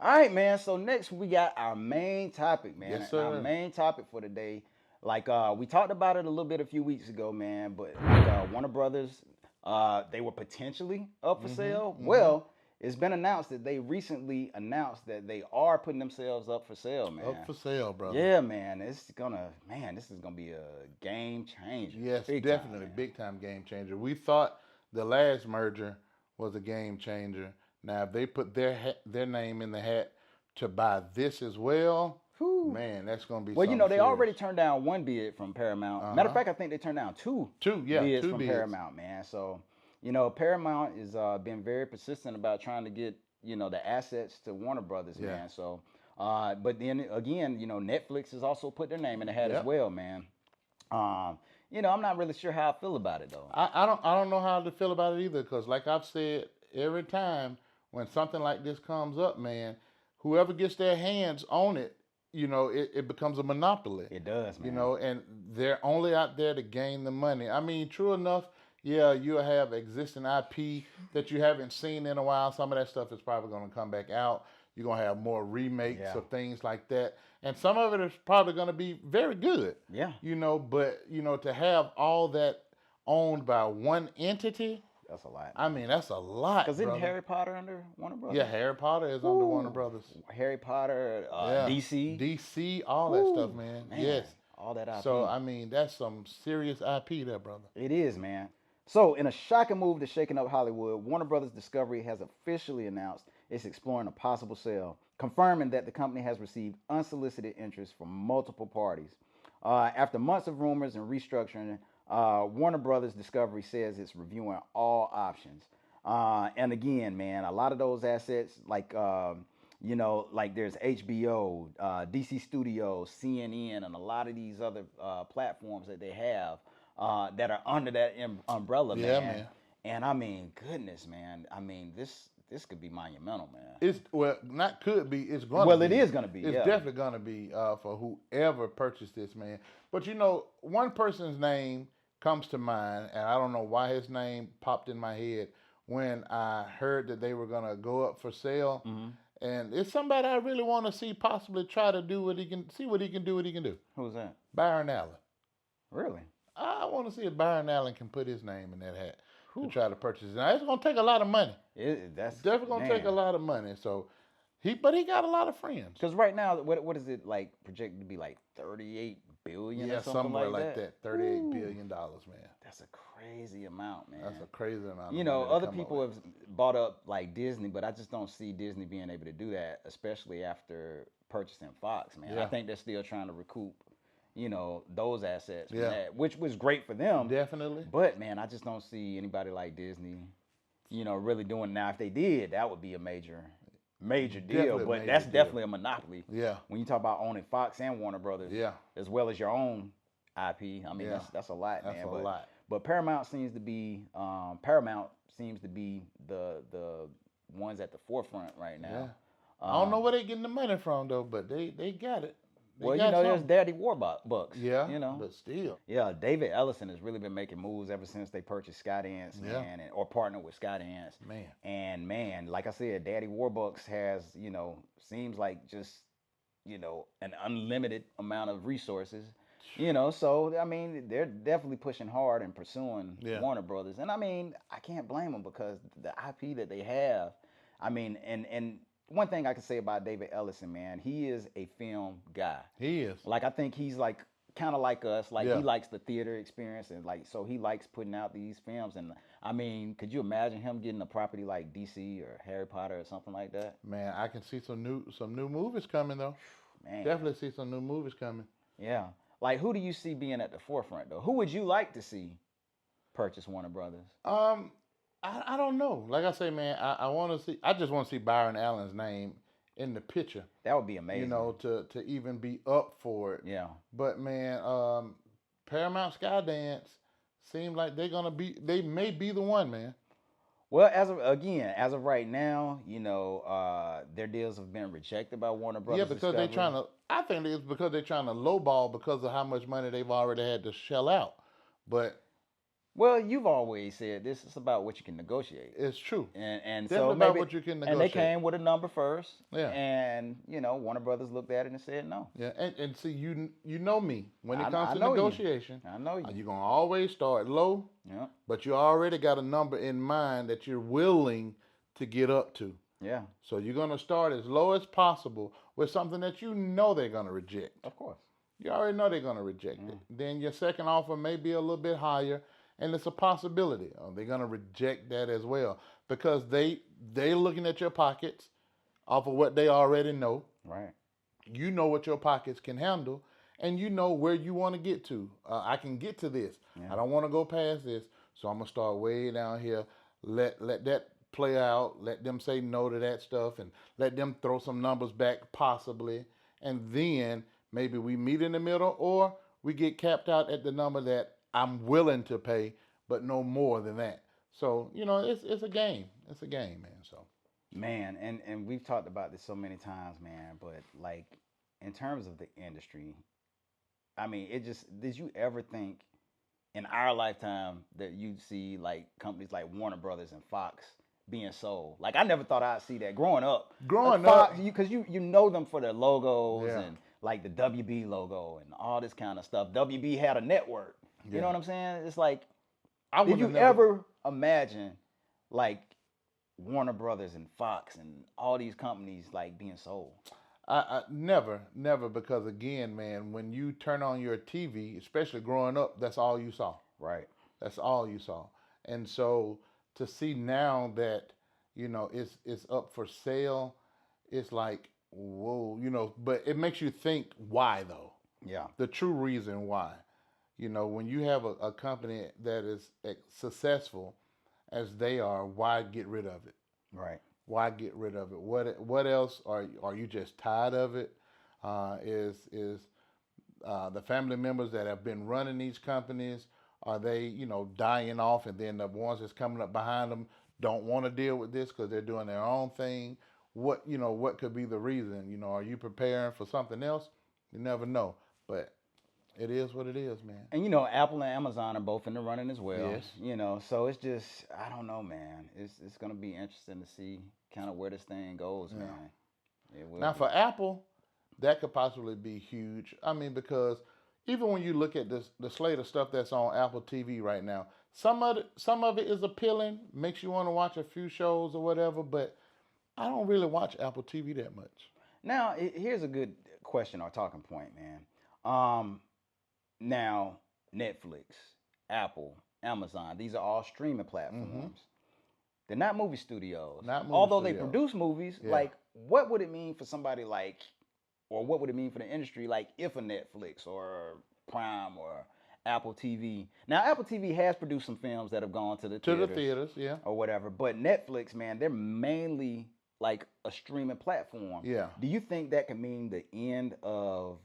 All right, man. So next we got our main topic, man. Yes, And our sir. main topic for today, like we talked about it a little bit a few weeks ago, man. But like Warner Brothers, they were potentially up for sale. Well, it's been announced that they recently announced that they are putting themselves up for sale, Up man. for sale, brother. Yeah, man. This is gonna be a game changer. Yes, Big time, definitely. man. Big time game changer. We thought the last merger was a game changer. Now, if they put their name in the hat to buy this as well, Whew. man, that's going to be Well, something they serious. already turned down one bid from Paramount. Uh Matter of huh. fact, I think they turned down Two, yeah, bids two from bids. Paramount, man. So, Paramount has been very persistent about trying to get, the assets to Warner Brothers, Yeah. man. So, but then again, Netflix has also put their name in the hat as Yep. well, man. I'm not really sure how I feel about it though. I don't know how to feel about it either because, like I've said, every time when something like this comes up, man, whoever gets their hands on it, it becomes a monopoly. It does, man. And they're only out there to gain the money. I mean, true enough, yeah, you'll have existing IP that you haven't seen in a while. Some of that stuff is probably going to come back out. You're going to have more remakes Yeah. of things like that. And some of it is probably going to be very good. Yeah. But, to have all that owned by one entity, That's a lot. I mean, that's a lot. Because isn't brother. Harry Potter under Warner Brothers? Yeah, Harry Potter is under Warner Brothers. Harry Potter, Yeah. DC. DC, all that stuff, man. Yes. All that IP. So, I mean, that's some serious IP there, brother. It is, man. So, in a shocking move to shaking up Hollywood, Warner Brothers Discovery has officially announced it's exploring a possible sale, confirming that the company has received unsolicited interest from multiple parties. After months of rumors and restructuring, Warner Brothers Discovery says it's reviewing all options. And again, man, a lot of those assets, like like there's HBO, DC Studios, CNN, and a lot of these other platforms that they have that are under that umbrella, Yeah, man. man. And I mean, goodness, man. I mean, this could be monumental, man. It's not could be. It's going. Well, to it be. is gonna be, It's yeah. definitely going to be for whoever purchased this, man. But one person's name comes to mind, and I don't know why his name popped in my head when I heard that they were going to go up for sale. And it's somebody I really want to see possibly try to do what he can do. Who's that? Byron Allen. Really? I want to see if Byron Allen can put his name in that hat to try to purchase it. Now, it's going to take a lot of money. That's Definitely going to take a lot of money. So, but he got a lot of friends. Because right now, what is it like projected to be like 38 billion Yeah, or something somewhere like that. $38 billion, man. That's a crazy amount, man. That's a crazy amount. Other people have bought up like Disney, but I just don't see Disney being able to do that, especially after purchasing Fox, man. Yeah. I think they're still trying to recoup, those assets, from Yeah. that, which was great for them. Definitely. But man, I just don't see anybody like Disney, really doing it. Now. If they did, that would be a major deal. Definitely a But major that's deal. definitely a monopoly. Yeah. When you talk about owning Fox and Warner Brothers, Yeah. as well as your own IP, I mean Yeah. that's a lot, That's man. a lot. But Paramount seems to be the ones at the forefront right now. Yeah. I don't know where they getting the money from though, but they got it. They Well, got there's something. Daddy Warbucks. Yeah. But still. Yeah, David Ellison has really been making moves ever since they purchased Skydance, Yeah. man, or partnered with Skydance. Man. And man, like I said, Daddy Warbucks has, seems like just, an unlimited amount of resources. So I mean, they're definitely pushing hard and pursuing Warner Brothers. And I mean, I can't blame them because the IP that they have, I mean, and one thing I can say about David Ellison, man, he is a film guy. He is. Like, I think he's like kind of like us. Like, Yeah. he likes the theater experience, and like, so he likes putting out these films. And I mean, could you imagine him getting a property like DC or Harry Potter or something like that? Man, I can see some new movies coming though. Man, Definitely see some new movies coming. yeah. Like, who do you see being at the forefront though? Who would you like to see purchase Warner Brothers? I don't know. Like I say, man, I want to see. I just want to see Byron Allen's name in the picture. That would be amazing. To even be up for it. Yeah. But man, Paramount Skydance seems like they may be the one, man. Well, as of right now, their deals have been rejected by Warner Brothers. Yeah, because I think it's because they're trying to lowball because of how much money they've already had to shell out. But Well, you've always said this is about what you can negotiate. It's true. And so Definitely about maybe what you can and they negotiate. came with a number first, Yeah. and Warner Brothers looked at it and said no. Yeah, and see, you know me. When it comes I to know you. negotiation, I know you. you're gonna always start low, Yeah. but you already got a number in mind that you're willing to get up to. Yeah. So you're gonna start as low as possible with something that you know they're gonna reject. Of course. You already know they're gonna reject Yeah. it. Then your second offer may be a little bit higher, and it's a possibility. They're gonna reject that as well because they looking at your pockets off of what they already know. Right. You know what your pockets can handle, and you know where you want to get to. I can get to this. Yeah. I don't want to go past this, so I'm gonna start way down here. Let that play out. Let them say no to that stuff, and let them throw some numbers back possibly, and then maybe we meet in the middle, or we get capped out at the number that I'm willing to pay, but no more than that. So it's a game. It's a game, man. So Man, and we've talked about this so many times, man, but like in terms of the industry, I mean, it just did you ever think in our lifetime that you'd see like companies like Warner Brothers and Fox being sold? Like I never thought I'd see that growing up. growing Fox, up, because you know them for their logos yeah, and like the WB logo and all this kind of stuff. WB had a network. You know yeah. what I'm saying? It's like, I did would you have never. ever imagine like Warner Brothers and Fox and all these companies like being sold? I never, because again, man, when you turn on your TV, especially growing up, that's all you saw. Right. That's all you saw. And so to see now that it's up for sale, it's like whoa, But it makes you think why though. Yeah. The true reason why. When you have a company that is successful as they are, why get rid of it? Right. Why get rid of it? What else are you just tired of it? Is the family members that have been running these companies, are they dying off, and then the ones that's coming up behind them don't want to deal with this because they're doing their own thing? What could be the reason? Are you preparing for something else? You never know, but it is what it is, man. And Apple and Amazon are both in the running as well. Yes. So it's just I don't know, man. It's gonna be interesting to see kind of where this thing goes, Yeah. man. It will Now be. for Apple, that could possibly be huge. I mean, because even when you look at the slate of stuff that's on Apple TV right now, some of it is appealing, makes you want to watch a few shows or whatever. But I don't really watch Apple TV that much. Now here's a good question or talking point, man. Now Netflix, Apple, Amazon, these are all streaming Mm-hmm. platforms. They're not movie studios. Not movie Although they studios. produce movies, Yeah. like what would it mean for somebody like, or what would it mean for the industry, like if a Netflix or Prime or Apple TV. Now Apple TV has produced some films that have gone to the To the theaters theaters, yeah, or whatever, but Netflix, man, they're mainly like a streaming platform. yeah. Do you think that can mean the end of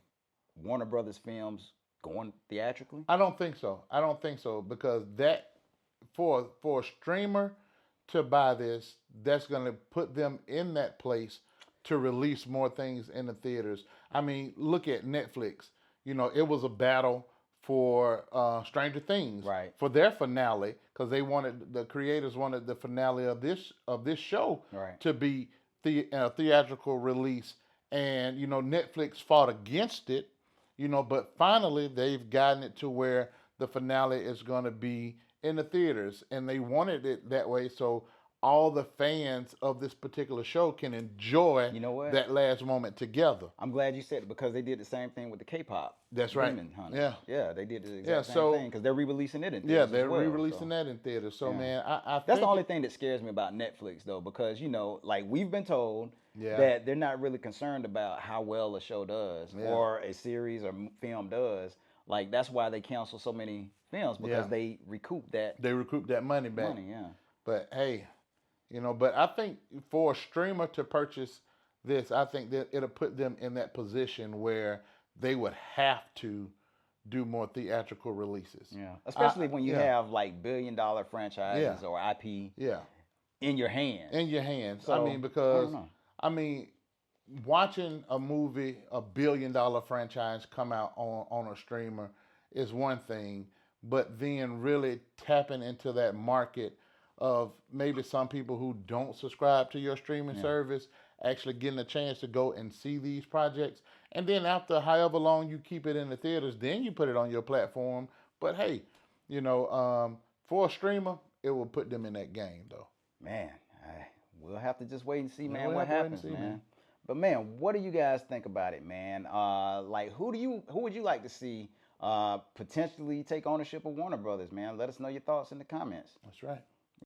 Warner Brothers films going theatrically? I don't think so. I don't think so because that for a streamer to buy this, that's going to put them in that place to release more things in the theaters. I mean, look at Netflix. It was a battle for Stranger Things, Right. for their finale, because the creators wanted the finale of this show Right. to be theatrical release, and Netflix fought against it. But finally they've gotten it to where the finale is going to be in the theaters, and they wanted it that way so all the fans of this particular show can enjoy You know what? that last moment together. I'm glad you said it because they did the same thing with the K-pop. That's right. Demon Hunters. Yeah. Yeah, they did the exact Yeah, same so- thing because they're re-releasing it in theaters Yeah, they're as well, re-releasing so. that in theaters. So Yeah. man, I That's think the only thing that scares me about Netflix though, because like we've been told Yeah. that they're not really concerned about how well a show does Yeah. or a series or film does. Like that's why they cancel so many films because Yeah. they recoup that they recoup that money back. money. Yeah. But hey, but I think for a streamer to purchase this, I think that it'll put them in that position where they would have to do more theatrical releases. Yeah. Especially when you yeah. have like billion-dollar franchises or IP Yeah, in your hands. in your hands. So, I mean, because I don't know. I mean, watching a movie, a $1 billion franchise come out on a streamer is one thing, but then really tapping into that market of maybe some people who don't subscribe to your streaming Yeah. service actually getting a chance to go and see these projects. And then after however long you keep it in the theaters, then you put it on your platform. But hey, for a streamer, it will put them in that game though. Man, we'll have to just wait and see, Yeah, man, we'll what have to wait and happens, see, man. man. But man, what do you guys think about it, man? Like, who would you like to see potentially take ownership of Warner Brothers, man? Let us know your thoughts in the comments. That's right.